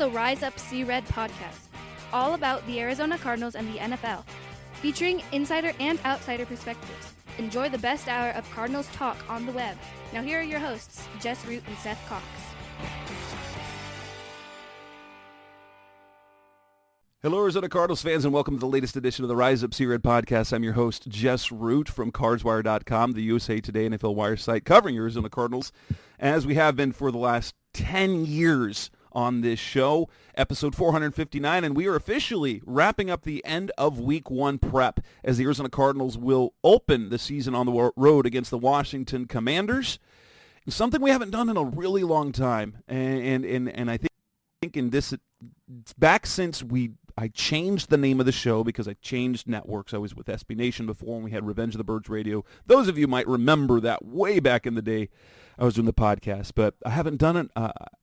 the Rise Up See Red podcast, all about the Arizona Cardinals and the NFL, featuring insider and outsider perspectives. Enjoy the best hour of Cardinals talk on the web. Now here are your hosts, Jess Root and Seth Cox. Hello, Arizona Cardinals fans, and welcome to the latest edition of the Rise Up See Red podcast. I'm your host, Jess Root from CardsWire.com, the USA Today NFL Wire site covering Arizona Cardinals, as we have been for the last 10 years on this show, episode 459, and we are officially wrapping up the end of Week 1 prep as the Arizona Cardinals will open the season on the road against the Washington Commanders. Something we haven't done in a really long time, and I think in this, back since I changed the name of the show because I changed networks. I was with SB Nation before when we had Revenge of the Birds Radio. Those of you might remember that way back in the day I was doing the podcast, but I haven't done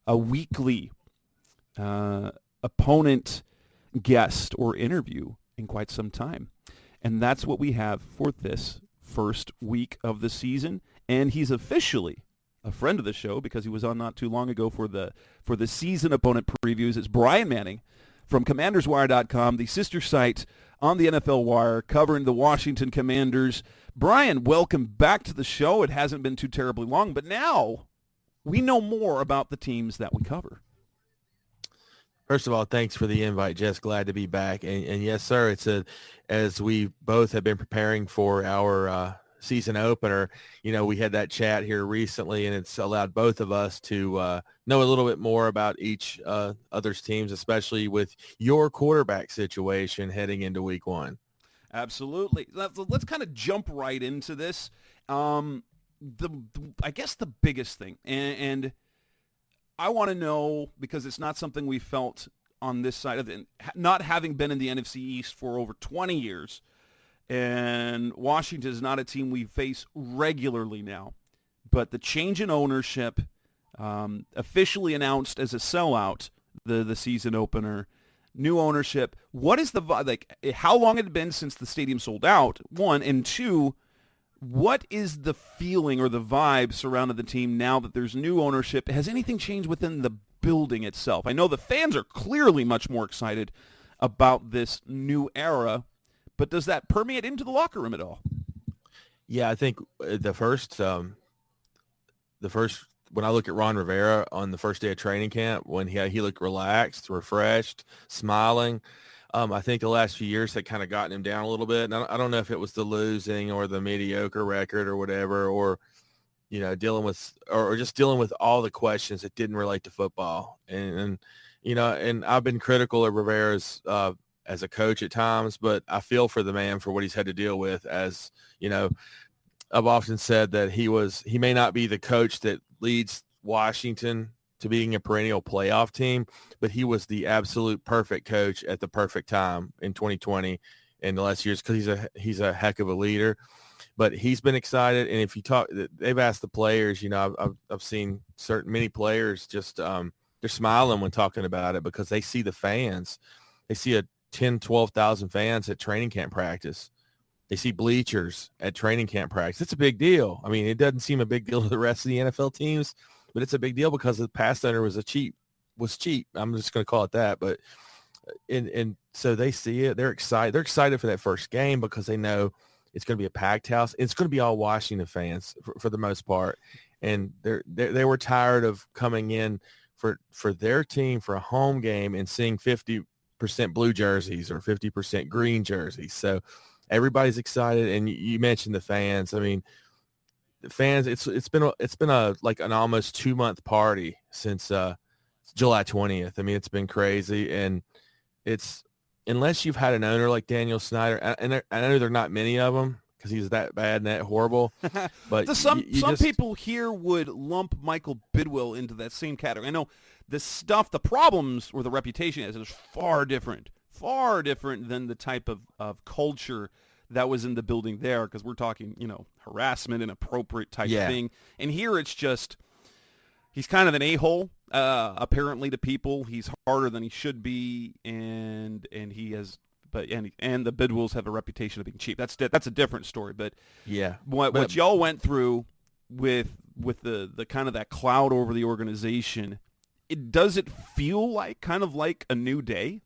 a weekly opponent guest or interview in quite some time. And that's what we have for this first week of the season. And he's officially a friend of the show because he was on not too long ago for the season opponent previews. It's Bryan Manning from CommandersWire.com, the sister site on the NFL Wire, covering the Washington Commanders. Bryan, welcome back to the show. It hasn't been too terribly long, but now we know more about the teams that we cover. First of all, thanks for the invite, Jess. Glad to be back. And yes, sir, as we both have been preparing for our season opener, we had that chat here recently, and it's allowed both of us to know a little bit more about each other's teams, especially with your quarterback situation heading into Week 1. Absolutely. Let's kind of jump right into this. I guess the biggest thing, and I want to know, because it's not something we felt on this side of it, not having been in the NFC East for over 20 years, and Washington is not a team we face regularly now, but the change in ownership, officially announced as a sellout, the season opener, new ownership. What is how long had it been since the stadium sold out, one, and two, what is the feeling or the vibe surrounding the team now that there's new ownership? Has anything changed within the building itself? I know the fans are clearly much more excited about this new era, but does that permeate into the locker room at all? Yeah, I think the first when I look at Ron Rivera on the first day of training camp, when he looked relaxed, refreshed, smiling. I think the last few years had kind of gotten him down a little bit. And I don't know if it was the losing or the mediocre record or whatever, or dealing with all the questions that didn't relate to football. And I've been critical of Rivera's as a coach at times, but I feel for the man for what he's had to deal with. As I've often said that he may not be the coach that leads Washington to being a perennial playoff team, but he was the absolute perfect coach at the perfect time in 2020 and the last years, because he's a heck of a leader. But he's been excited, and if you talk, they've asked the players. I've seen many players just they're smiling when talking about it because they see the fans. They see 12,000 fans at training camp practice. They see bleachers at training camp practice. It's a big deal. I mean, it doesn't seem a big deal to the rest of the NFL teams, but it's a big deal because the past owner was cheap. I'm just going to call it that. But and so they see it. They're excited. They're excited for that first game because they know it's going to be a packed house. It's going to be all Washington fans for the most part, and they were tired of coming in for their team for a home game and seeing 50% blue jerseys or 50% green jerseys. So everybody's excited, and you mentioned the fans. I mean, the fans. It's been an almost 2-month party since July 20th. I mean, it's been crazy, and it's unless you've had an owner like Daniel Snyder, and I know there are not many of them because he's that bad and that horrible. But some people here would lump Michael Bidwill into that same category. I know the problems or the reputation is far different than the type of culture that was in the building there, because we're talking, harassment, inappropriate type thing. And here it's just, he's kind of an a-hole, apparently to people. He's harder than he should be, and he has, and the Bidwills have a reputation of being cheap. That's a different story. But yeah, what y'all went through with the kind of that cloud over the organization, does it feel like kind of like a new day?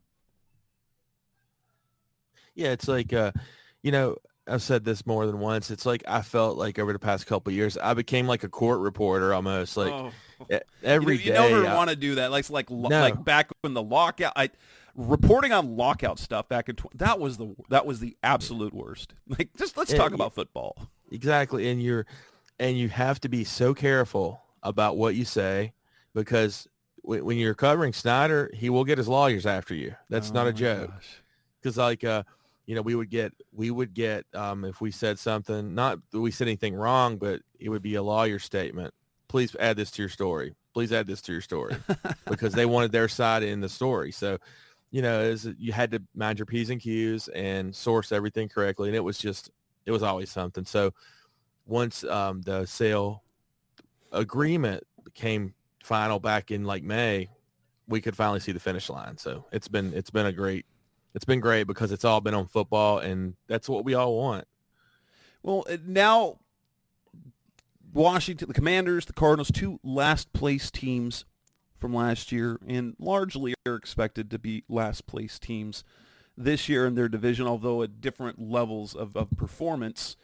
Yeah, it's like, I've said this more than once. It's like I felt like over the past couple of years, I became like a court reporter almost. Like Oh. every day. You never want to do that. Like back when the lockout, reporting on lockout stuff back in that was the absolute worst. Like, just let's talk about football. Exactly, and you have to be so careful about what you say, because when you're covering Snyder, he will get his lawyers after you. That's not a joke. Because we would get if we said something, not that we said anything wrong, but it would be a lawyer statement. Please add this to your story. Please add this to your story, because they wanted their side in the story. So, you had to mind your P's and Q's and source everything correctly. And it was always something. So once the sale agreement became final back in like May, we could finally see the finish line. So it's been great because it's all been on football, and that's what we all want. Well, now Washington, the Commanders, the Cardinals, two last place teams from last year, and largely are expected to be last place teams this year in their division, although at different levels of performance.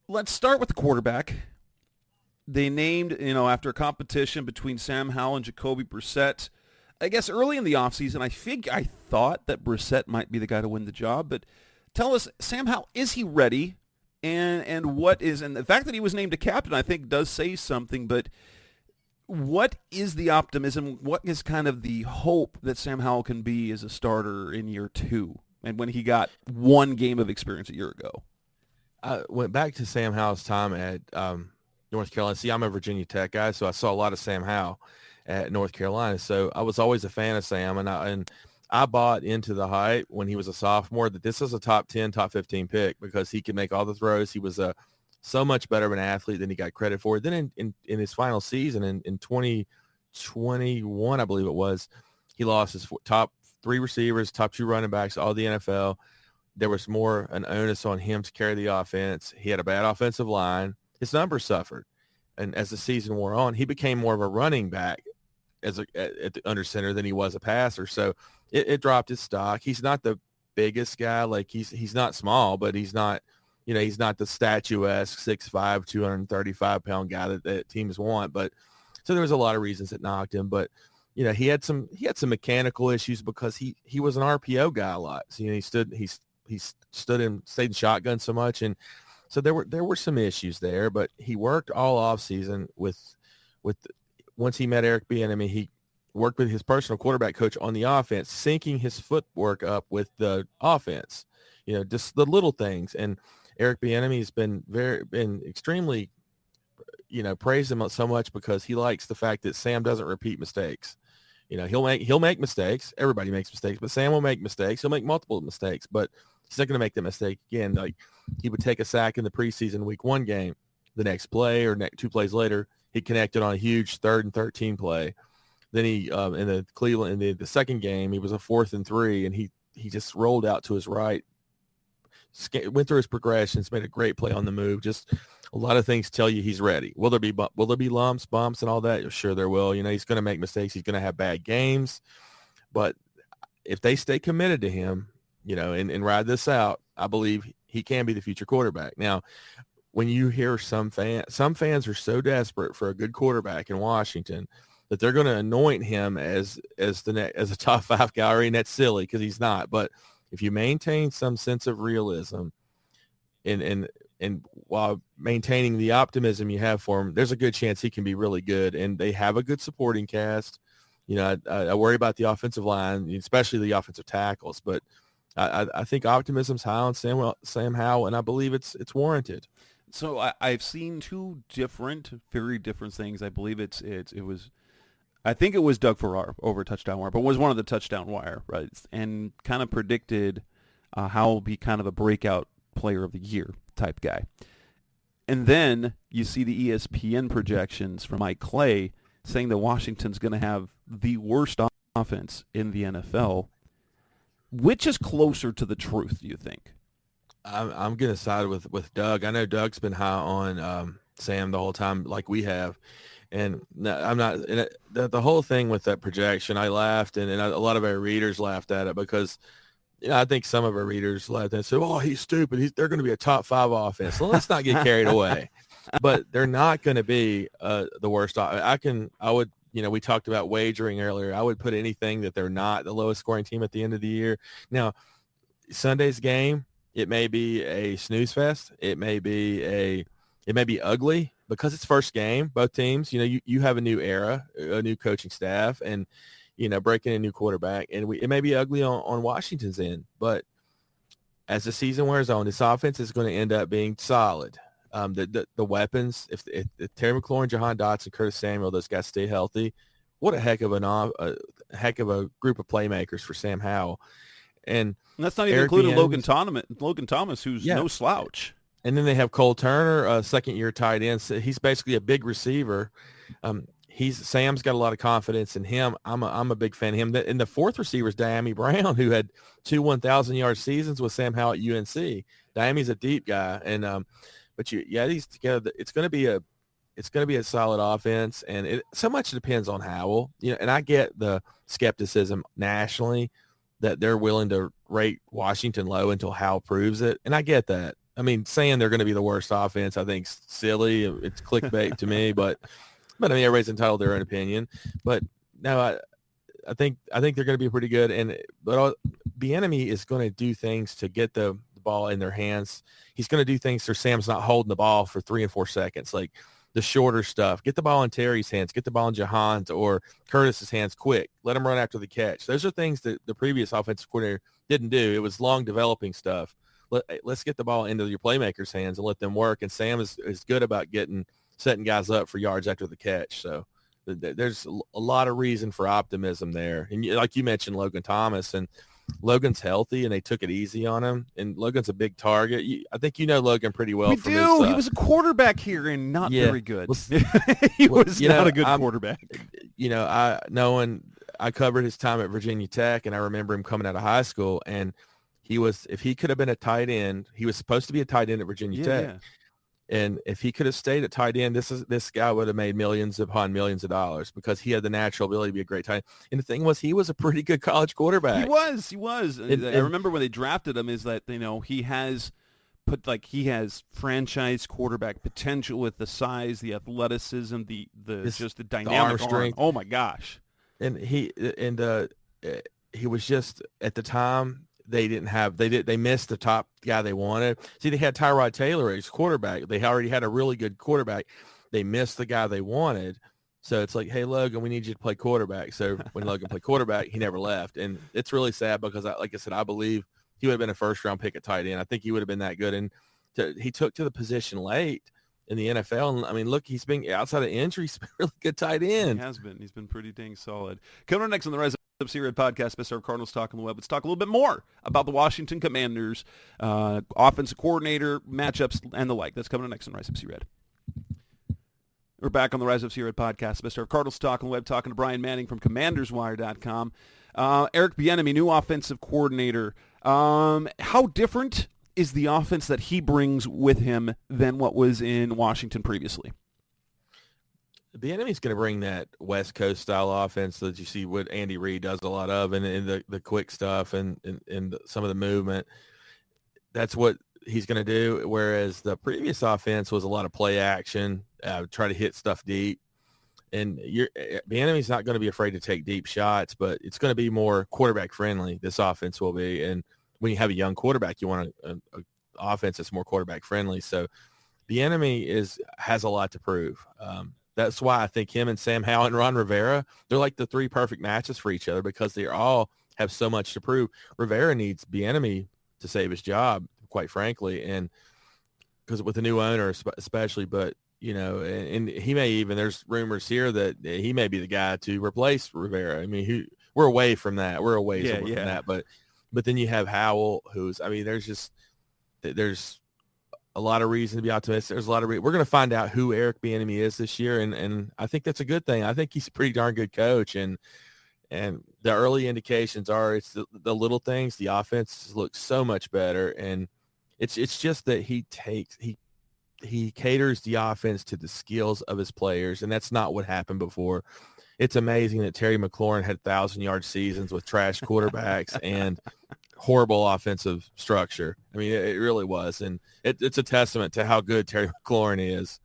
Let's start with the quarterback. They named, after a competition between Sam Howell and Jacoby Brissett, I guess early in the offseason, I thought that Brissett might be the guy to win the job, but tell us, Sam Howell, is he ready? And the fact that he was named a captain, I think, does say something, but what is the optimism? What is kind of the hope that Sam Howell can be as a starter in year 2, and when he got one game of experience a year ago? I went back to Sam Howell's time at North Carolina. See, I'm a Virginia Tech guy, so I saw a lot of Sam Howell at North Carolina. So I was always a fan of Sam, and I bought into the hype when he was a sophomore that this is a top 10, top 15 pick, because he could make all the throws. He was so much better of an athlete than he got credit for. Then in his final season in 2021, I believe it was, he lost his top 3 receivers, top 2 running backs, all the NFL. There was more an onus on him to carry the offense. He had a bad offensive line. His numbers suffered. And as the season wore on, he became more of a running back at the under center than he was a passer. So it dropped his stock. He's not the biggest guy. Like he's not small, but he's not, he's not the statuesque 6'5", 235-pound guy that teams want. But so there was a lot of reasons that knocked him. But he had some mechanical issues because he was an RPO guy a lot. So he stayed in shotgun so much, and so there were some issues there. But he worked all off season with once he met Eric Bieniemy, he worked with his personal quarterback coach on the offense, syncing his footwork up with the offense. Just the little things. And Eric Bieniemy has been extremely, praised him so much because he likes the fact that Sam doesn't repeat mistakes. He'll make mistakes. Everybody makes mistakes, but Sam will make mistakes. He'll make multiple mistakes, but he's not going to make that mistake again. Like, he would take a sack in the preseason week 1 game. The next play or 2 plays later, he connected on a huge 3rd and 13 play. Then he in the Cleveland in the second game, he was a 4th and 3, and he just rolled out to his right, went through his progressions, made a great play on the move. Just a lot of things tell you he's ready. Will there be lumps, bumps, and all that? Sure, there will. He's going to make mistakes. He's going to have bad games, but if they stay committed to him, and ride this out, I believe he can be the future quarterback. Now, when you hear some fans are so desperate for a good quarterback in Washington that they're going to anoint him as a top 5 guy, and that's silly because he's not. But if you maintain some sense of realism and while maintaining the optimism you have for him, there's a good chance he can be really good. And they have a good supporting cast. I worry about the offensive line, especially the offensive tackles, but I think optimism's high on Sam Howell, and I believe it's warranted. So I've seen 2 very different things. I believe I think it was Doug Farrar over touchdown wire, but was one of the touchdown wire, right? And kind of predicted Howell will be kind of a breakout player of the year type guy. And then you see the ESPN projections from Mike Clay saying that Washington's going to have the worst offense in the NFL. Which is closer to the truth, do you think? I'm going to side with Doug. I know Doug's been high on Sam the whole time like we have. And no, I'm not. And the whole thing with that projection, I laughed, and a lot of our readers laughed at it because, I think some of our readers laughed and said, "Oh, he's stupid. They're going to be a top 5 offense." So let's not get carried away. But they're not going to be the worst. I would. We talked about wagering earlier. I would put anything that they're not the lowest scoring team at the end of the year. Now, Sunday's game, it may be a snooze fest. It may be ugly because it's first game. Both teams, you have a new era, a new coaching staff, and breaking a new quarterback, and it may be ugly on Washington's end. But as the season wears on, this offense is going to end up being solid. The weapons, if Terry McLaurin, Jahan Dotson, Curtis Samuel, those guys stay healthy, what a heck of a group of playmakers for Sam Howell. And that's not even including Logan Thomas, who's no slouch. And then they have Cole Turner, a second-year tight end. So he's basically a big receiver. Sam's got a lot of confidence in him. I'm a big fan of him. And the fourth receiver is Diami Brown, who had 2 1,000-yard seasons with Sam Howell at UNC. Diami's a deep guy, and these together, it's going to be a solid offense, and so much depends on Howell. And I get the skepticism nationally that they're willing to rate Washington low until Howell proves it, and I get that. I mean, saying they're going to be the worst offense, I think, is silly. It's clickbait to me, but I mean, everybody's entitled to their own opinion. But no, I think they're going to be pretty good. But Bieniemy is going to do things to get the ball in their hands. He's going to do things so Sam's not holding the ball for 3 and 4 seconds, like the shorter stuff. Get the ball in Terry's hands. Get the ball in Jahan's or Curtis's hands quick. Let him run after the catch. Those are things that the previous offensive coordinator didn't do. It was long developing stuff. Let's get the ball into your playmakers' hands and let them work. And Sam is good about setting guys up for yards after the catch. So there's a lot of reason for optimism there. And like you mentioned, Logan Thomas, and Logan's healthy, and they took it easy on him. And Logan's a big target. I think Logan pretty well. We do. He was a quarterback here and not very good. He was not a good quarterback. I covered his time at Virginia Tech, and I remember him coming out of high school, and if he could have been a tight end, he was supposed to be a tight end at Virginia Tech. Yeah. And if he could have stayed at tight end, this guy would have made millions upon millions of dollars because he had the natural ability to be a great tight end. And the thing was, he was a pretty good college quarterback. He was. I remember when they drafted him, is that he has franchise quarterback potential with the size, the athleticism, the dynamic arm strength. Oh my gosh! And he was just at the time. They missed the top guy they wanted. See, they had Tyrod Taylor as quarterback. They already had a really good quarterback. They missed the guy they wanted. So it's like, hey, Logan, we need you to play quarterback. So when Logan played quarterback, he never left. And it's really sad because, like I said, I believe he would have been a first-round pick at tight end. I think he would have been that good. And he took to the position late in the NFL. And, I mean, look, he's been, outside of injury, he's been a really good tight end. He has been. He's been pretty dang solid. Coming up next on the Rise Up C-Red podcast, Best of Cardinals Talk on the Web. Let's talk a little bit more about the Washington Commanders, offensive coordinator, matchups, and the like. That's coming up next on Rise Up C-Red. We're back on the Rise Up C-Red podcast, Best of Cardinals Talk on the Web, talking to Bryan Manning from CommandersWire.com. Eric Bieniemy, new offensive coordinator. How different is the offense that he brings with him than what was in Washington previously? Bieniemy's going to bring that West Coast style offense that you see what Andy Reid does a lot of, and the quick stuff and some of the movement. That's what he's going to do. Whereas the previous offense was a lot of play action, try to hit stuff deep. And Bieniemy's not going to be afraid to take deep shots, but it's going to be more quarterback friendly. This offense will be, and when you have a young quarterback, you want an offense that's more quarterback friendly. So Bieniemy has a lot to prove. That's why I think him and Sam Howell and Ron Rivera, they're like the 3 perfect matches for each other because they all have so much to prove. Rivera needs Bieniemy to save his job, quite frankly, and because with the new owner especially, but and he may even, there's rumors here that he may be the guy to replace Rivera. I mean, we're away from that. We're away from that, but then you have Howell, there's a lot of reason to be optimistic. There's a lot of we're going to find out who Eric Bieniemy is this year, and I think that's a good thing. I think he's a pretty darn good coach, and the early indications are it's the little things. The offense looks so much better, and it's just that he he caters the offense to the skills of his players, and that's not what happened before. It's amazing that Terry McLaurin had 1,000-yard seasons with trash quarterbacks and horrible offensive structure. I mean, it really was, and it's a testament to how good Terry McLaurin is.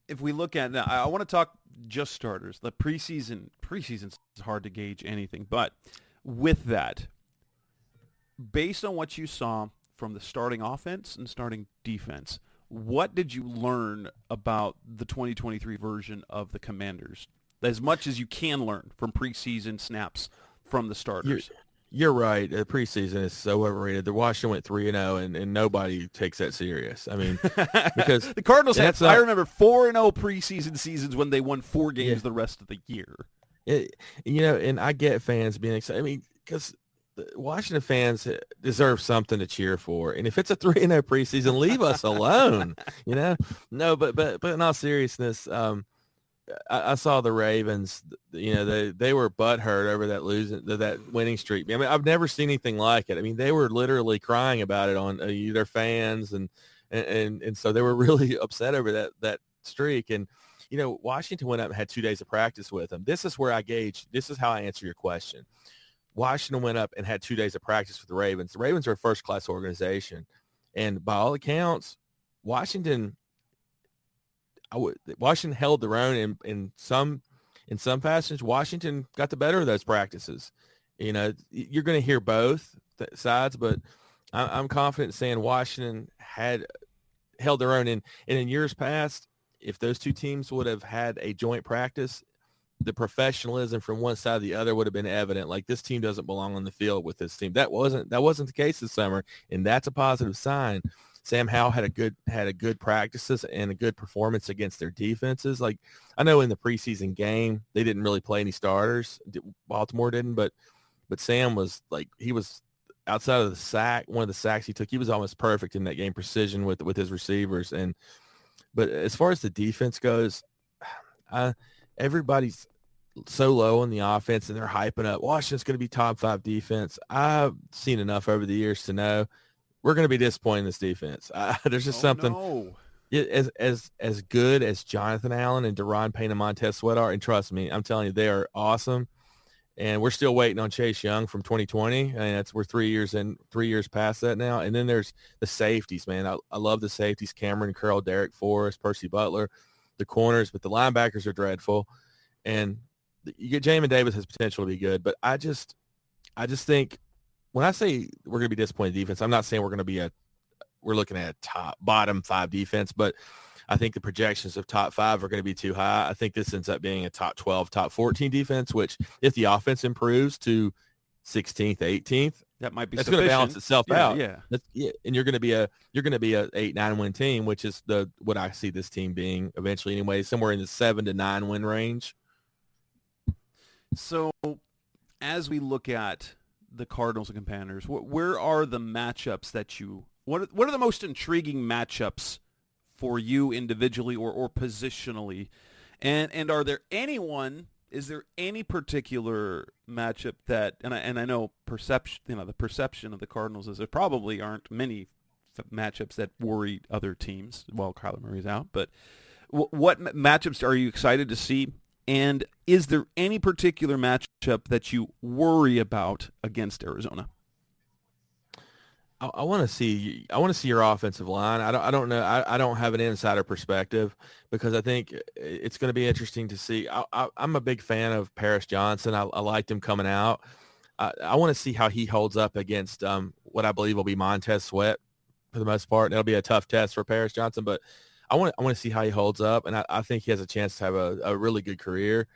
If we look at now, I want to talk just starters. The preseason is hard to gauge anything, but with that, based on what you saw from the starting offense and starting defense, what did you learn about the 2023 version of the Commanders? As much as you can learn from preseason snaps from the starters. You're right. The preseason is so overrated. The Washington went 3-0, and nobody takes that serious. I mean, because the Cardinals had, I remember 4-0 preseason seasons when they won 4 games the rest of the year. And I get fans being excited. I mean, because Washington fans deserve something to cheer for. And if it's a 3-0 preseason, leave us alone. No, but in all seriousness, I saw the Ravens. They were butthurt over that winning streak. I mean, I've never seen anything like it. I mean, they were literally crying about it on their fans, and so they were really upset over that streak. And Washington went up and had 2 days of practice with them. This is where I gauge. This is how I answer your question. Washington went up and had 2 days of practice with the Ravens. The Ravens are a first-class organization, and by all accounts, Washington held their own in some fashions. Washington got the better of those practices. You're going to hear both sides, but I'm confident saying Washington had held their own. And in years past, if those two teams would have had a joint practice, the professionalism from one side or the other would have been evident. Like, this team doesn't belong on the field with this team. That wasn't the case this summer, and that's a positive sign. Sam Howell had a good practices and a good performance against their defenses. Like, I know in the preseason game they didn't really play any starters. Baltimore didn't, but Sam was like, he was outside of the sack. One of the sacks he took, he was almost perfect in that game, precision with his receivers. But as far as the defense goes, everybody's so low on the offense, and they're hyping up Washington's going to be top 5 defense. I've seen enough over the years to know we're going to be disappointed in this defense. There's just something. No. As good as Jonathan Allen and Deron Payne and Montez Sweat are, and trust me, I'm telling you, they are awesome. And we're still waiting on Chase Young from 2020. I mean, we're 3 years past that now. And then there's the safeties, man. I love the safeties: Cameron Curl, Derek Forrest, Percy Butler, the corners, but the linebackers are dreadful. And you get Jamin Davis has potential to be good, but I just think when I say we're going to be disappointed defense, I'm not saying we're looking at a bottom 5 defense, but I think the projections of top 5 are going to be too high. I think this ends up being a top 12, top 14 defense, which if the offense improves to 16th, 18th, that might be that's going to balance itself out. Yeah. And you're going to be a 8-9 win team, which is what I see this team being eventually anyway, somewhere in the 7 to 9 win range. So as we look at the Cardinals and Commanders, where are the matchups that what are the most intriguing matchups for you individually or positionally? And is there any particular matchup that, and I know the perception of the Cardinals is there probably aren't many matchups that worry other teams while Kyler Murray's out, but what matchups are you excited to see? And is there any particular matchup that you worry about against Arizona? I want to see your offensive line. I don't know. I don't have an insider perspective because I think it's going to be interesting to see. I'm a big fan of Paris Johnson. I liked him coming out. I want to see how he holds up against what I believe will be Montez Sweat for the most part. And it'll be a tough test for Paris Johnson, but I want to see how he holds up, and I think he has a chance to have a really good career.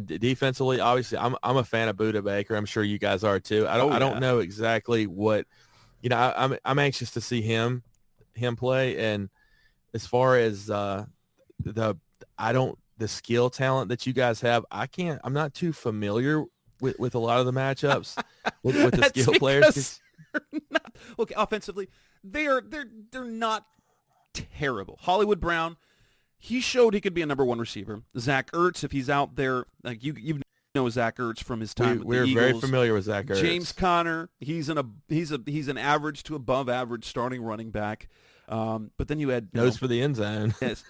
Defensively, obviously, I'm a fan of Budda Baker. I'm sure you guys are too. I don't know exactly what, I'm anxious to see him play. And as far as the skill talent that you guys have, I'm not too familiar with a lot of the matchups with the skill players. Look, offensively, they're not terrible. Hollywood Brown, he showed he could be a number 1 receiver. Zach Ertz, if he's out there, like you've know Zach Ertz from his time with the Eagles. We're very familiar with Zach Ertz. James Conner, he's an average to above average starting running back. But then you had nose for the end zone. Yes.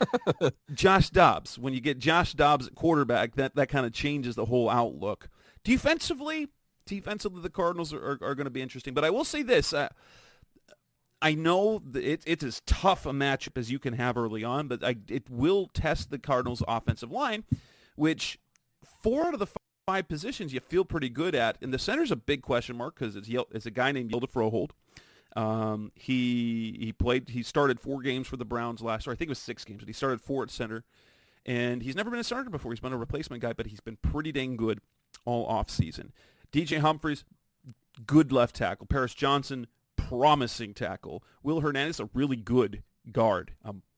Josh Dobbs. When you get Josh Dobbs at quarterback, that kind of changes the whole outlook. Defensively, the Cardinals are going to be interesting. But I will say this. I know that it's as tough a matchup as you can have early on, but it will test the Cardinals' offensive line, which 4 out of the 5 positions you feel pretty good at. And the center's a big question mark because it's a guy named Yilda Frohold. He started 4 games for the Browns last year. I think it was 6 games, but he started 4 at center. And he's never been a starter before. He's been a replacement guy, but he's been pretty dang good all offseason. DJ Humphries, good left tackle. Paris Johnson, promising tackle. Will Hernandez, a really good guard,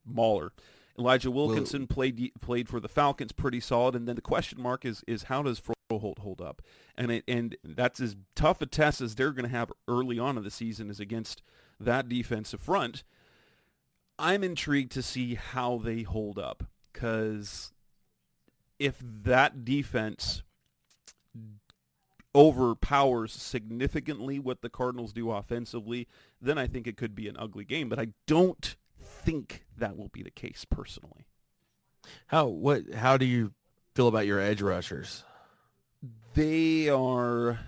mauler. Elijah Wilkinson played for the Falcons, pretty solid. And then the question mark is how does Froholt hold up? And that's as tough a test as they're going to have early on in the season is against that defensive front. I'm intrigued to see how they hold up because if that defense overpowers significantly what the Cardinals do offensively, then I think it could be an ugly game. But I don't think that will be the case personally. How do you feel about your edge rushers? They are,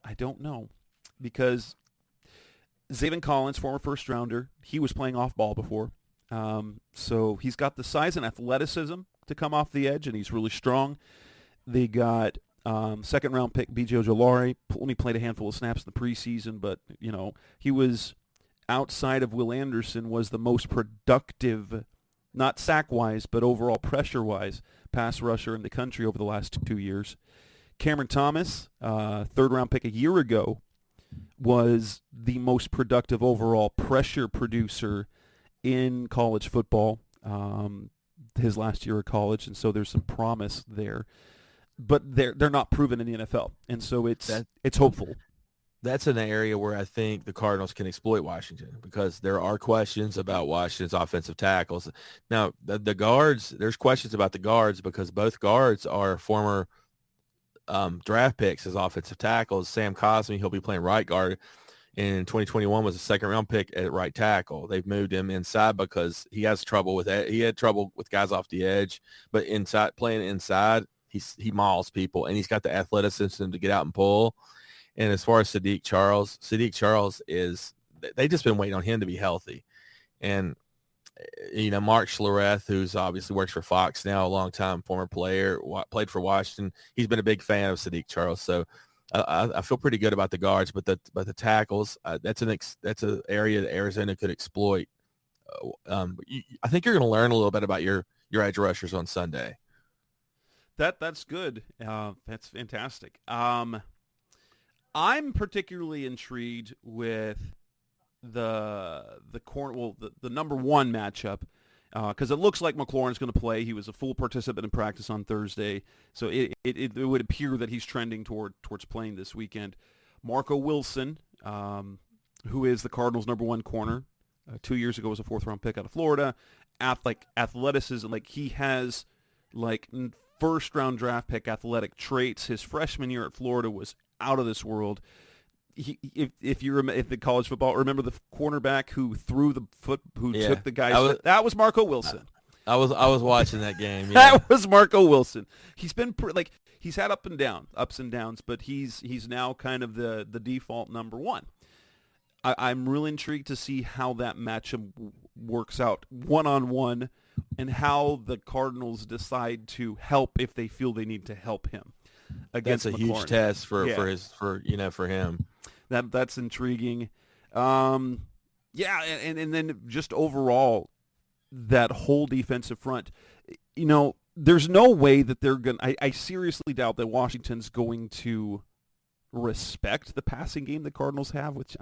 I don't know, because Zaven Collins, former first rounder, he was playing off ball before. So he's got the size and athleticism to come off the edge, and he's really strong. They got second round pick B.J. Ojolari, only played a handful of snaps in the preseason, but he was outside of Will Anderson was the most productive, not sack-wise, but overall pressure-wise, pass rusher in the country over the last 2 years. Cameron Thomas, third-round pick a year ago, was the most productive overall pressure producer in college football his last year of college, and so there's some promise there. But they're not proven in the NFL, and so it's hopeful. That's an area where I think the Cardinals can exploit Washington because there are questions about Washington's offensive tackles. Now, the guards, there's questions about the guards because both guards are former draft picks as offensive tackles. Sam Cosmi, he'll be playing right guard. In 2021 was a second-round pick at right tackle. They've moved him inside because he has trouble with that. He had trouble with guys off the edge, but playing inside, he mauls people, and he's got the athleticism to get out and pull. And as far as Sadiq Charles is – they've just been waiting on him to be healthy. And, Mark Schlereth, who's obviously works for Fox now, a long-time former player, played for Washington. He's been a big fan of Sadiq Charles. So I feel pretty good about the guards, but the tackles, that's an area that Arizona could exploit. I think you're going to learn a little bit about your edge rushers on Sunday. That's good. That's fantastic. I'm particularly intrigued with the number 1 matchup because it looks like McLaurin's going to play. He was a full participant in practice on Thursday, so it would appear that he's trending towards playing this weekend. Marco Wilson, who is the Cardinals' number 1 corner, 2 years ago was a 4th-round pick out of Florida. Athleticism, he has first-round draft pick athletic traits. His freshman year at Florida was out of this world. If you remember the college football, remember the cornerback who threw the foot, took the guy's that was Marco Wilson. I was watching that game. Yeah. That was Marco Wilson. He's been he's had ups and downs, but he's now kind of the default number 1. I'm really intrigued to see how that matchup works out one-on-one and how the Cardinals decide to help if they feel they need to help him. That's a huge test for him. That's intriguing. And then just overall, that whole defensive front, there's no way that they're going to, I seriously doubt that Washington's going to respect the passing game the Cardinals have, which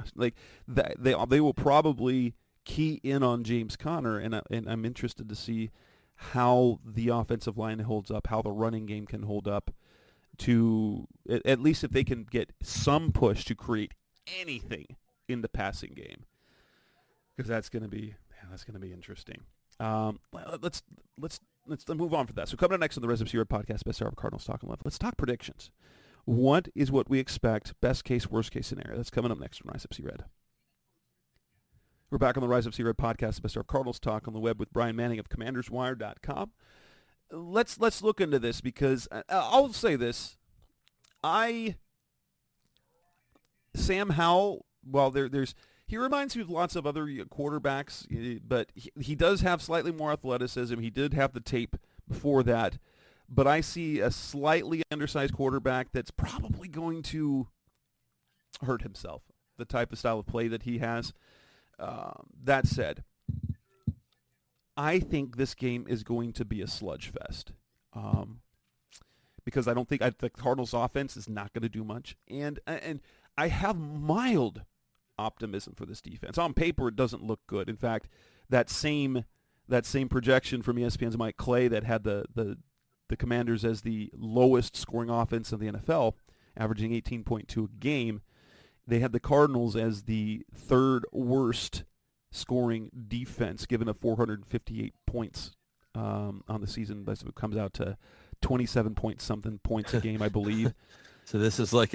they will probably key in on James Conner, and I'm interested to see how the offensive line holds up, how the running game can hold up, to at least if they can get some push to create anything in the passing game, because that's going to be interesting. Let's let's move on for that. So coming up next on the Res of Red podcast, best hour of Cardinals Talk and Love. Let's talk predictions. What is what we expect? Best case, worst case scenario. That's coming up next on Rise Up Red. We're back on the Rise Up Red podcast, the best hour of Cardinals Talk on the web with Bryan Manning of CommandersWire.com. Let's look into this because I'll say this. Sam Howell, well, he reminds me of lots of other quarterbacks, but he does have slightly more athleticism. He did have the tape before that, but I see a slightly undersized quarterback that's probably going to hurt himself, the type of style of play that he has. That said, I think this game is going to be a sludge fest because I don't think the Cardinals' offense is not going to do much, and I have mild optimism for this defense. On paper, it doesn't look good. In fact, that same projection from ESPN's Mike Clay that had the Commanders as the lowest scoring offense in the NFL, averaging 18.2 a game, they had the Cardinals as the third worst scoring defense, given up 458 points on the season. It comes out to 27-point-something points a game, I believe. So this is like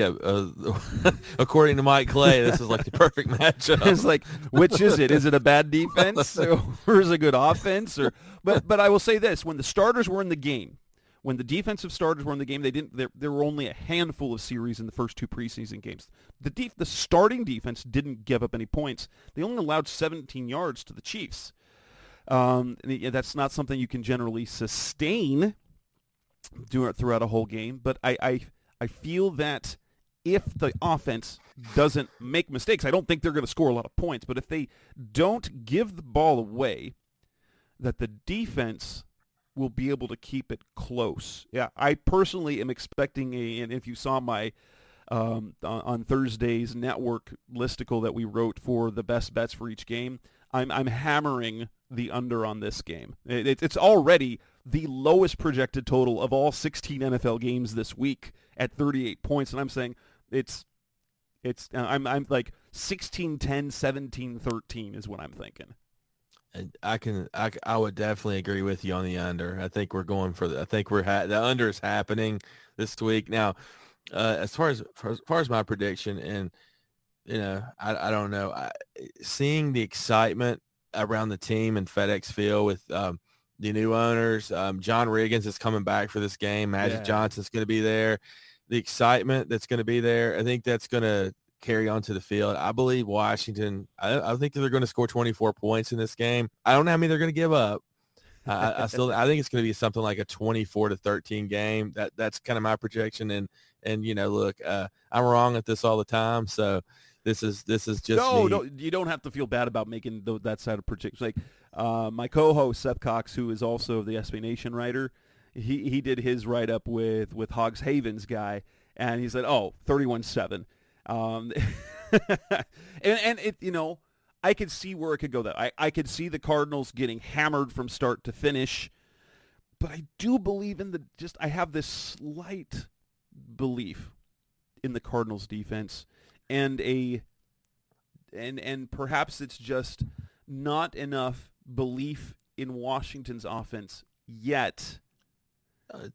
according to Mike Clay, this is like the perfect matchup. It's like, which is it? Is it a bad defense or is it a good offense? But I will say this: when the starters were in the game, when the defensive starters were in the game, there were only a handful of series in the first two preseason games. The starting defense didn't give up any points. They only allowed 17 yards to the Chiefs. That's not something you can generally sustain throughout a whole game. But I feel that if the offense doesn't make mistakes, I don't think they're going to score a lot of points. But if they don't give the ball away, that the defense will be able to keep it close. Yeah, I personally am expecting and if you saw my on Thursday's network listicle that we wrote for the best bets for each game, I'm hammering the under on this game. It's already the lowest projected total of all 16 NFL games this week at 38 points, and I'm saying I'm like 16-10, 17-13 is what I'm thinking. I would definitely agree with you on the under. I think we're going for the under is happening this week. Now, as far as my prediction, and I don't know, seeing the excitement around the team in FedEx Field with the new owners, John Riggins is coming back for this game. Magic Johnson's going to be there. The excitement that's going to be there, I think that's going to carry on to the field. I believe Washington, I think that they're going to score 24 points in this game. I don't know how many they're going to give up. I think it's going to be something like a 24-13 game. That's kind of my projection. And look, I'm wrong at this all the time. So this is just no, you don't have to feel bad about making that side of predictions. Like my co-host Seth Cox, who is also the SB Nation writer, he did his write-up with Hogs Haven's guy, and he said, 31-7. And it, I could see where it could go. That I could see the Cardinals getting hammered from start to finish, but I do believe I have this slight belief in the Cardinals defense, and perhaps it's just not enough belief in Washington's offense yet.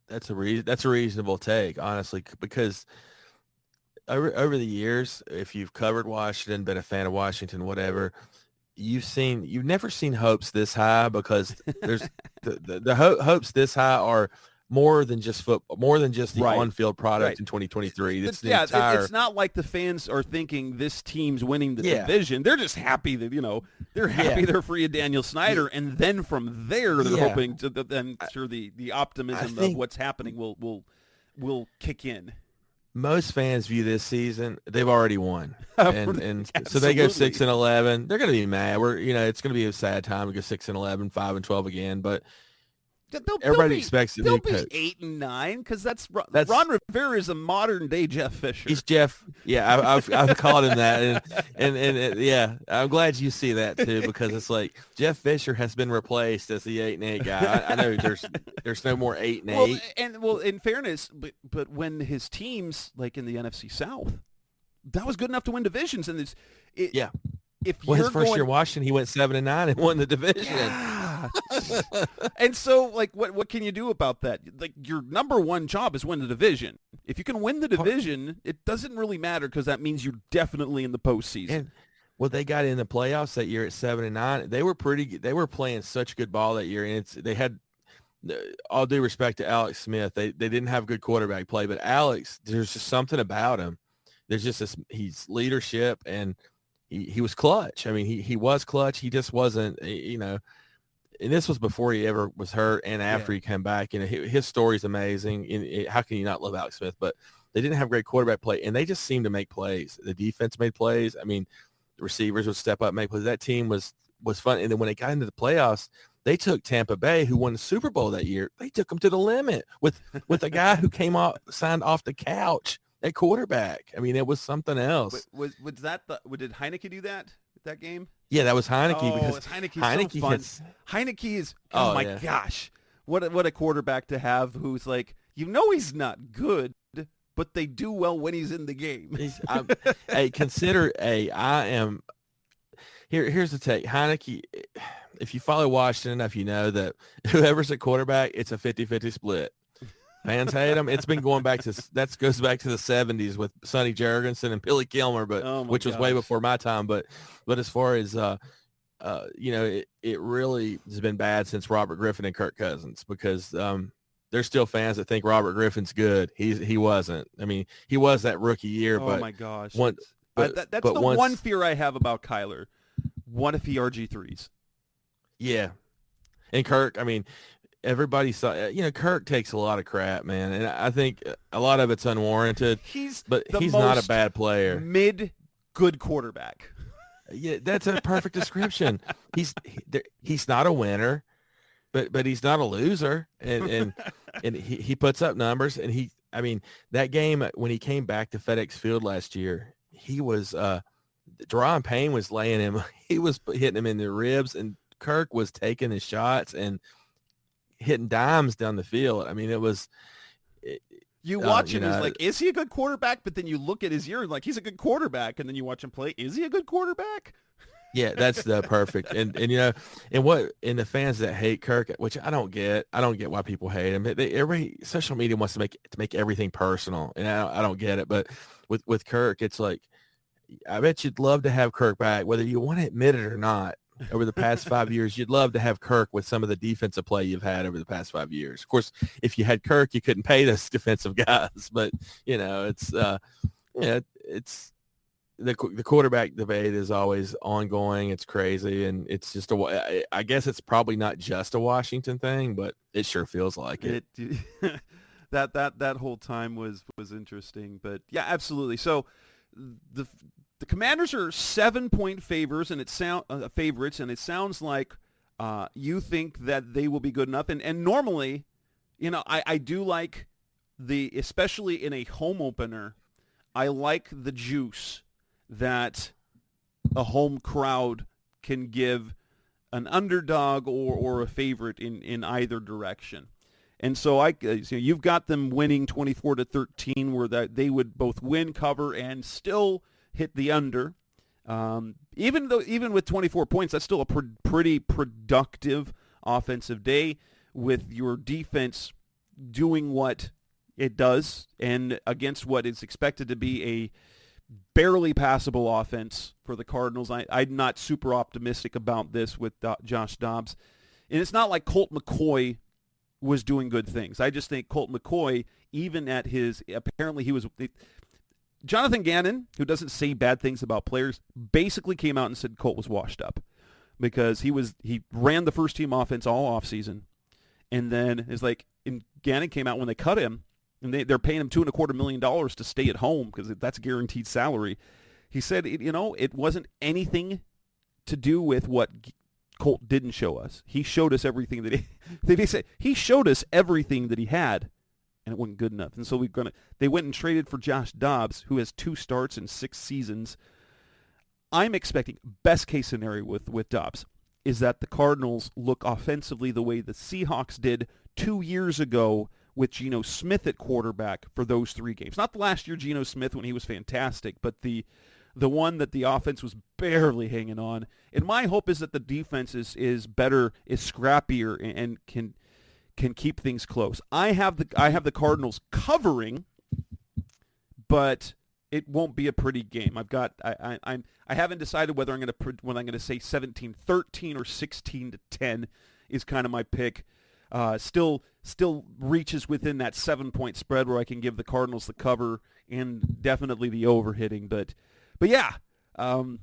That's a reasonable take, honestly, because over the years, if you've covered Washington, been a fan of Washington, whatever, you've never seen hopes this high, because there's the hopes this high are more than just football, more than just the on-field product in 2023. It's the entire. It's not like the fans are thinking this team's winning the division. They're just happy that they're happy they're free of Daniel Snyder, and then from there they're hoping to. Then sure the optimism of what's happening will kick in. Most fans view this season, they've already won, and so they go 6-11. They're going to be mad. It's going to be a sad time to go 6-11, 5-12 again, but. Everybody expects it. They'll be 8-9 because that's Ron Rivera is a modern day Jeff Fisher. He's Jeff. Yeah, I've called him that, and I'm glad you see that too, because it's like Jeff Fisher has been replaced as the 8-8 guy. I know there's no more 8-8. Well, in fairness, but when his teams like in the NFC South, that was good enough to win divisions, and his first year in Washington, he went 7-9 and won the division. Yeah. Yes. And so, like, what can you do about that? Like, your number one job is win the division. If you can win the division, it doesn't really matter because that means you're definitely in the postseason. And well, they got in the playoffs that year at 7-9. They were pretty good. They were playing such good ball that year, and they had, all due respect to Alex Smith, they didn't have good quarterback play, but Alex, there's just something about him. There's just this, he's leadership, and he was clutch. I mean, he was clutch. He just wasn't, and this was before he ever was hurt and after he came back. His story's amazing. And how can you not love Alex Smith? But they didn't have great quarterback play, and they just seemed to make plays. The defense made plays. I mean, the receivers would step up, make plays. That team was fun. And then when they got into the playoffs, they took Tampa Bay, who won the Super Bowl that year. They took them to the limit with a guy who signed off the couch at quarterback. I mean, it was something else. Was that did Heineke do that game? Yeah, that was Heineke. Because Heineke's so fun. Heineke is, gosh, what a quarterback to have who's like, he's not good, but they do well when he's in the game. Here's the take. Heineke, if you follow Washington enough, you know that whoever's at quarterback, it's a 50-50 split. Fans hate him. It's been going back to, that goes back to the 70s with Sonny Jurgensen and Billy Kilmer, which was way before my time. But as far as, it really has been bad since Robert Griffin and Kirk Cousins, because there's still fans that think Robert Griffin's good. He wasn't. I mean, he was that rookie year. Oh, my gosh. That's the one fear I have about Kyler. What if he RG3s? Yeah. And Kirk, I mean, everybody saw, Kirk takes a lot of crap, man. And I think a lot of it's unwarranted. He's not a bad player. Good quarterback. Yeah, that's a perfect description. He's not a winner, but he's not a loser. And he puts up numbers. And that game when he came back to FedEx Field last year, he was Deron Payne was laying him. He was hitting him in the ribs, and Kirk was taking his shots and hitting dimes down the field. I mean, it was. You watch him, he's like, is he a good quarterback? But then you look at his year, like, he's a good quarterback, and then you watch him play. Is he a good quarterback? Yeah, that's the perfect. And the fans that hate Kirk, which I don't get why people hate him. Every social media wants to make everything personal, and I don't get it. But with Kirk, it's like, I bet you'd love to have Kirk back, whether you want to admit it or not. Over the past 5 years, you'd love to have Kirk with some of the defensive play you've had over the past 5 years. Of course, if you had Kirk, you couldn't pay those defensive guys. But it's the quarterback debate is always ongoing. It's crazy, and it's just I guess it's probably not just a Washington thing, but it sure feels like it. That whole time was interesting, but yeah, absolutely. So the Commanders are 7-point favorites, and favorites, and it sounds like you think that they will be good enough. And normally, I do like especially in a home opener, I like the juice that a home crowd can give an underdog or a favorite in either direction. And so you've got them winning 24-13, where they would both win, cover, and still hit the under. Even with 24 points, that's still a pretty productive offensive day with your defense doing what it does and against what is expected to be a barely passable offense for the Cardinals. I'm not super optimistic about this with Josh Dobbs. And it's not like Colt McCoy was doing good things. I just think Colt McCoy, even at apparently he was... Jonathan Gannon, who doesn't say bad things about players, basically came out and said Colt was washed up because he ran the first team offense all offseason. And then Gannon came out when they cut him, and they're paying him $2.25 million to stay at home because that's guaranteed salary. He said, it wasn't anything to do with what Colt didn't show us. He showed us everything he showed us everything that he had. And it wasn't good enough. And so they went and traded for Josh Dobbs, who has 2 starts in 6 seasons. I'm expecting, best case scenario with Dobbs, is that the Cardinals look offensively the way the Seahawks did 2 years ago with Geno Smith at quarterback for those 3 games. Not the last year Geno Smith when he was fantastic, but the the one that the offense was barely hanging on. And my hope is that the defense is better, is scrappier, and can keep things close. I have the Cardinals covering, but it won't be a pretty game. I haven't decided whether I'm going to say 17-13 or 16-10 is kind of my pick. Still reaches within that 7-point spread where I can give the Cardinals the cover and definitely the overhitting. But yeah, I'm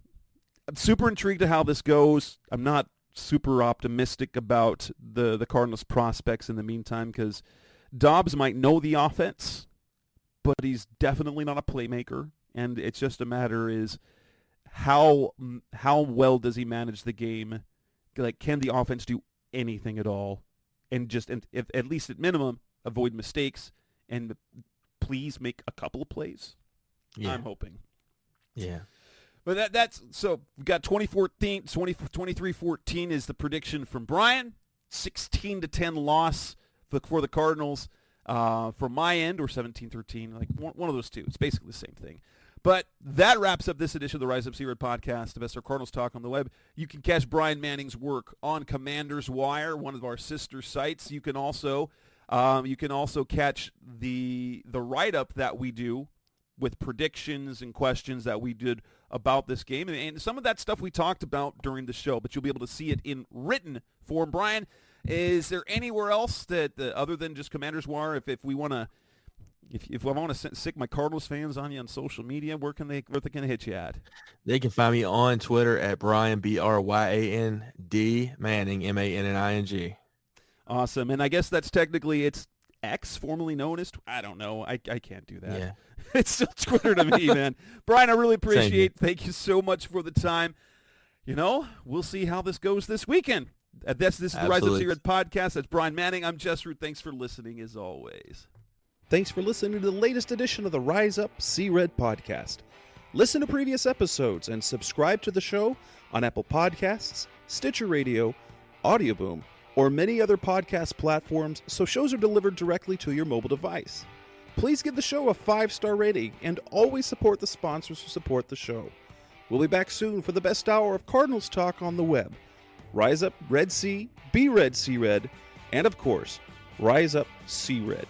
super intrigued to how this goes. I'm not super optimistic about the Cardinals prospects in the meantime because Dobbs might know the offense, but he's definitely not a playmaker, and it's just a matter is how well does he manage the game? Like, can the offense do anything at all? And if, at least at minimum, avoid mistakes and please make a couple of plays. Yeah. I'm hoping. Yeah. But that's so we got 23-14 is the prediction from Bryan. 16-10 loss for the Cardinals. From my end, or 17-13, like one of those two. It's basically the same thing. But that wraps up this edition of the Rise Up C-Red podcast, the best of Cardinals talk on the web. You can catch Bryan Manning's work on Commanders Wire, one of our sister sites. You can also catch the write-up that we do with predictions and questions that we did about this game. And some of that stuff we talked about during the show, but you'll be able to see it in written form. Bryan, is there anywhere else that other than just Commanders Wire, if I want to sick my Cardinals fans on you on social media, where they can hit you at? They can find me on Twitter at Bryan BRYAND Manning MANNING. Awesome, and I guess that's technically it's X, formerly known as I don't know. I can't do that. Yeah. It's still Twitter to me, man. Bryan, I really appreciate. Thank you so much for the time. We'll see how this goes this weekend. This is the Rise Up C-Red podcast. That's Bryan Manning. I'm Jess Root. Thanks for listening as always. Thanks for listening to the latest edition of the Rise Up C-Red podcast. Listen to previous episodes and subscribe to the show on Apple Podcasts, Stitcher Radio, Audioboom, or many other podcast platforms so shows are delivered directly to your mobile device. Please give the show a 5-star rating and always support the sponsors who support the show. We'll be back soon for the best hour of Cardinals talk on the web. Rise up, Red Sea, be Red Sea Red, and of course, Rise up, C-Red.